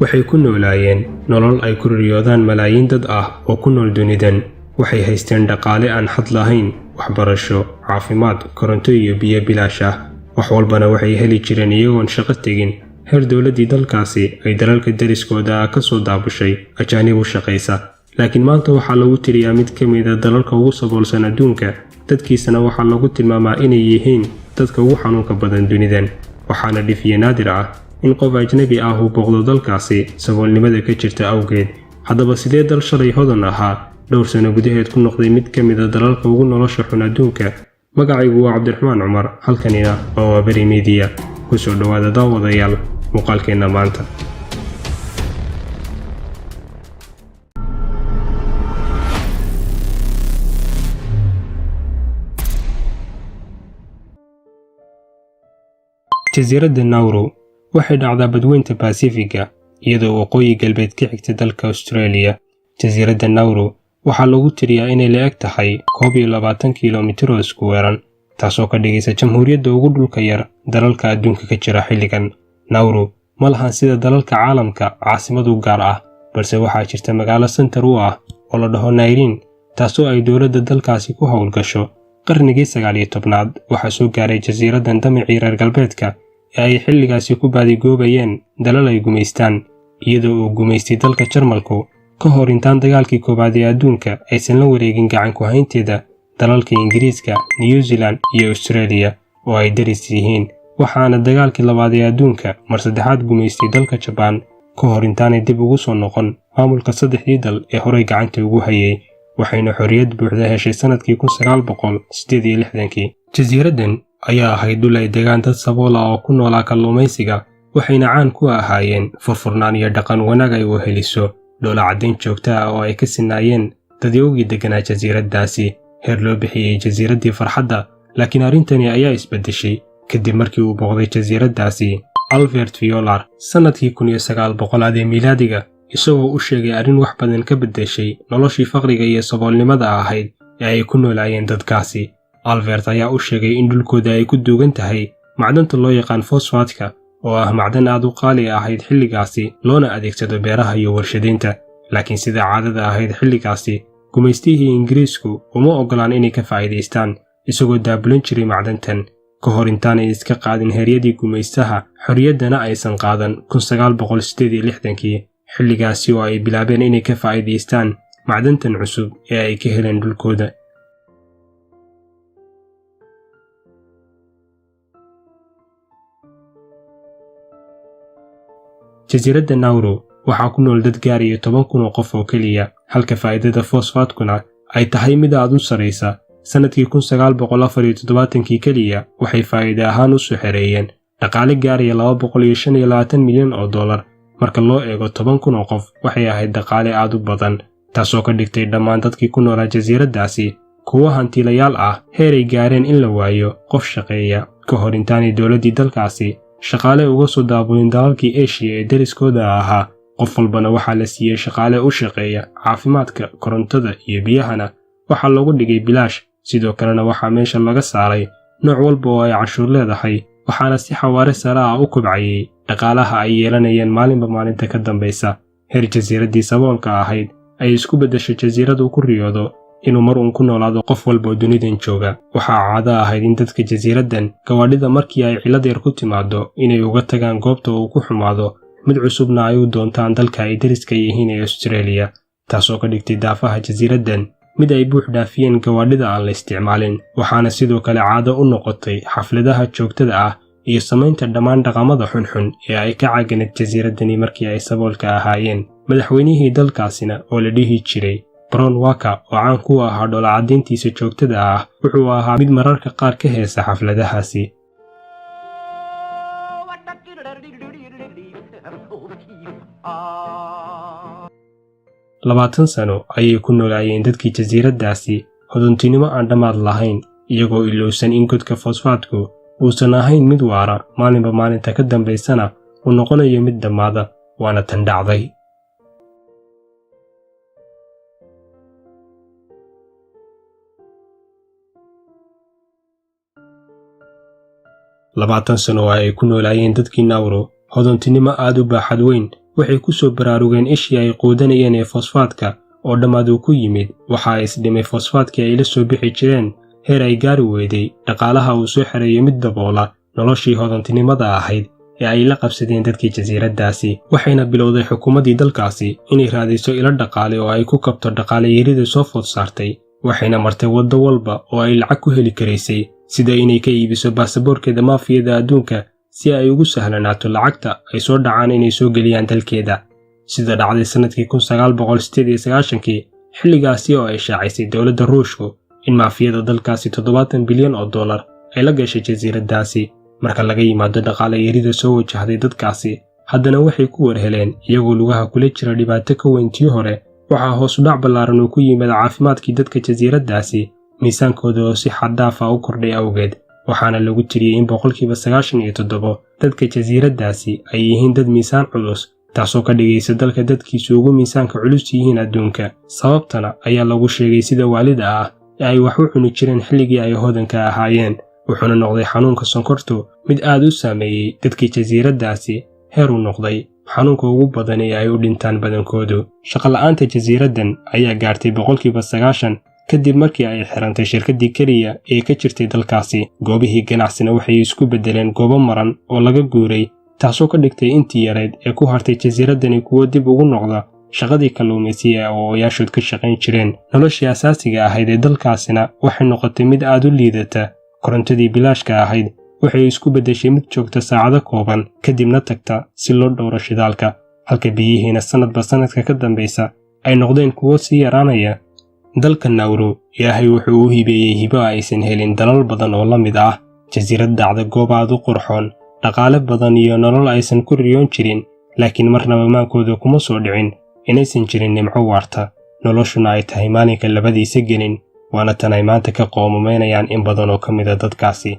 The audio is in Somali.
waxay ku noolaayeen nolol ay ku riyoodaan malaayiin dad ah oo ku nool dunidan. waxay haysteen dhaqaale aan xad lahayn, waxbarasho, caafimaad, koronto iyo biyo bilaash ah. wax walbana waxay heli jireen iyagoon shaqo tegin. heer dowladdii dalkaasi ay dalalka deriskooda ka soo daabushay ajaanib u shaqaysa. laakiin maanta waxaa lagu tiriyaa mid ka mid a dalalka ugu saboolsan adduunka, dadkiisana waxaa lagu tilmaamaa inay yihiin dadka ugu xanuunka badan dunidan. waxaana dhifiye naadir ah in qof ajnabi ah uu booqdo dalkaasi saboolnimada ka jirta awgeed. haddaba sidee dal shalay hodan ahaa dhowr sano gudaheed ku noqday mid ka mid a dalalka ugu nolosha xun adduunka? magacaygu waa cabdiraxmaan cumar, halkanina waa Waaberi Media. ku soo dhowaada daawadayaal muuqaalkeenna maanta. jasiiradda Nauru waxay dhacdaa badweynta Pacifiga iyadoo waqooyi galbeed ka xigta dalka Australia. jasiiradda Nauru waxaa lagu tiriyaa inay la eg tahay 21 kiilomitir oo isku weeran, taasoo ka dhigaysa jamhuuriyadda ugu dhulka yar dalalka adduunka ka jira xilligan. Nauru ma lahan sida dalalka caalamka caasimad u gaar ah, balse waxaa jirta magaalo center u ah oo la dhaho Nairobi, taasoo ay dowladda dalkaasi ku howlgasho. qarnigii 19aad waxaa soo gaaray jasiiraddan damicii reer galbeedka ee ay xilligaasi ku baadigoobayeen dalal ay gumaystaan, iyadoo uu gumaystay dalka Jarmalku ka hor intaan dagaalkii koowaad ee adduunka aysan la wareegin gacan ku haynteeda dalalka Ingiriiska, New Zealand iyo Australia oo ay deris yihiin. waxaana dagaalkii labaad ee adduunka mar saddexaad gumaystay dalka Japan ka hor intaanay dib ugu soo noqon maamulka saddexdii dal ee horey gacanta ugu hayay, waxayna xorriyad buuxda heshay sanadkii 1968. jasiiraddan ayaa ahayd dhul ay degaan dad sabool ah oo ku noolaa kalluumaysiga, waxayna caan ku ahaayeen furfurnaan iyo dhaqan wanaag ay u heliso dhoola caddayn joogto ah oo ay ka sinaayeen dadyowgii deganaa jasiiraddaasi. heer loo bixiyey jasiiraddii farxadda, laakiin arrintani ayaa isbeddeshay kadib markii uu booqday jasiiraddaasi Albert Fiolar sanadkii 1900 ee miilaadiga, isagoo u sheegay arrin wax badan ka beddeshay noloshii faqriga iyo saboolnimada ahayd ee ay ku noolaayeen dadkaasi. Albert ayaa u sheegay in dhulkooda ay ku duugan tahay macdanta loo yaqaan fosfaatka oo ah macdan aad u qaali ahayd xilligaasi, loona adeegsado beeraha iyo warshadaynta. laakiin sida caadada ahayd xilligaasi, gumaystihii Ingiriisku uma ogolaan inay ka faa'iidaystaan, isagoo daabulan jiray macdantan ka hor intaanay iska qaadin heeryadii gumaystaha, xorriyaddana aysan qaadan 1968. xilligaasi oo ay bilaabeen inay ka faa'iidaystaan macdantan cusub ee ay ka heleen dhulkooda. jasiiradda Nauru waxaa ku nool dad gaaraya 10,000 oo qof oo keliya, halka faa'iidada fosfaatkuna ay tahay mid aad u saraysa. sanadkii 1974 keliya waxay faa'iido ahaan u soo xereeyeen dhaqaale gaaraya $225 milyan oo dollar. marka loo eego 10,000 oo qof waxay ahayd dhaqaale aad u badan, taasoo ka dhigtay dhammaan dadkii ku noolaa jasiiraddaasi kuwo hantiilayaal ah, heeray gaareen in la waayo qof shaqeeya ka hor intaanay dowladdii dalkaasi shaqaale uga soo daabulin dalalkii Asia ee deriskooda ahaa. qof walbana waxaa la siiyey shaqaale u shaqeeya caafimaadka, korontada iyo biyahana waxaa loogu dhigay bilaash. sidoo kalena waxaa meesha laga saaray nooc walba oo ay cashuur leedahay, waxaana si xawaare sare ah u kobcayay dhaqaalaha ay yeelanayeen maalinba maalinta ka dambaysa. heer jasiiraddii saboolka ahayd ay isku beddeshay jasiirad uu ku riyoodo inuu mar uun ku noolaado qof walba oo dunidan jooga. waxaa caado ahayd in dadka jasiiraddan gawaadhida markii ay cillad yar ku timaado inay uga tagaan goobta uu ku xumaado, mid cusubna ay u doontaan dalka ay deriska yihiin ee Australia, taasoo ka dhigtay daafaha jasiiraddan mid ay buux dhaafiyeen gawaadhida aan la isticmaalin. waxaana sidoo kale caado u noqotay xafladaha joogtada ah iyo samaynta dhammaan dhaqamada xunxun ee ay ka caaganed jasiiraddani markii ay saboolka ahaayeen. madaxweynihii dalkaasina oo la dhihi jiray Brown Waka oo caan ku ahaa dhoola caddayntiisa joogtada ah, wuxuu ahaa mid mararka qaar ka heesa xafladahaasi. 20 sano ayay ku noolaayeen dadkii jasiiraddaasi hodontinimo aan dhammaad lahayn, iyagoo ilowsan in godka fosfaatku uusan ahayn mid waara, maalinba maalinta ka dambaysana uu noqonayo mid dhammaada. waana tan dhacday. labaatan sano oo ay ku noolaayeen dadkii Nauru hodontinimo aad u baaxad weyn waxay ku soo baraarugeen ishii ay quudanayeen ee fosfaadka oo dhammaad uu ku yimid. Waxaa isdhimay fosfaadkii ay la soo bixi jireen heer ay gaari weyday dhaqaalaha uu soo xereeyay mid daboola noloshii hodantinimada ahayd ee ay la qabsadeen dadkii jasiiraddaasi. Waxayna bilowday xukuumaddii dalkaasi inay raadiso ilo dhaqaale oo ay ku kabto dhaqaale yarida soo food saartay. Waxayna martay waddo walba oo ay lacag ku heli karaysay, sida inay ka iibiso baasaboorkeeda maafiyada adduunka si ay ugu sahlanaato lacagta ay soo dhacaan inay soo geliyaan dalkeeda, sida dhacday sannadkii 1998 xilligaasi oo ay shaacisay dowladda Ruushku in maafiyada dalkaasi $70 bilyan ay la gashay jasiiraddaasi. Marka laga yimaado dhaqaale yarida soo wajahday dadkaasi, haddana waxay ku warheleen iyagoo lugaha kula jira dhibaato ka weyntii hore. waxaa hoos u dhac ballaaran uu ku yimid caafimaadkii dadka jasiiraddaasi, miisaankooda oo si xad dhaaf ah u kordhay awgeed. waxaana lagu tiriyey in 97% dadka jasiiraddaasi ay yihiin dad miisaan culus, taasoo ka dhigaysa dalka dadkiisu ugu miisaanka culus yihiin adduunka. sababtana ayaa lagu sheegay sida waalida ah ee ay wax u cuni jireen xilligii ay hodanka ahaayeen, wuxuuna noqday xanuunka sonkortu mid aad u saameeyey dadkii jasiiraddaasi, heer uu noqday xanuunka ugu badan ee ay u dhintaan badankoodu. shaqola'aanta jasiiraddan ayaa gaartay 90% kadib markii ay xirantay shirkaddii keliya ee ka jirtay dalkaasi. goobihii ganacsina waxay isku beddeleen goobo maran oo laga guuray, taasoo ka dhigtay intii yareed ee ku hartay jasiiraddani kuwo dib ugu noqda shaqadii kalluumaysiga oo odayaashood ka shaqayn jireen. noloshii asaasiga ahayd ee dalkaasina waxay noqotay mid aad u liidata. korontadii bilaashka ahayd waxay isku beddeshay mid joogta saacado kooban kadibna tagta si loo dhowro shidaalka, halka biyihiina sannadba sannadka ka dambaysa ay noqdeen kuwo sii yaraanaya. dalka Nauru, Ilaahay wuxuu u hibeeyey hibo aysan helin dalal badan oo la mid ah. jasiirad dhacda goob aad u qurxoon, dhaqaale badan iyo nolol aysan ku riyoon jirin, laakiin marnaba maankooda kuma soo dhicin inaysan jirin nimco waarta, noloshuna ay tahay maalinka labadiisa gelin. waana tan ay maanta ka qoomameynayaan in badan oo ka mid a dadkaasi.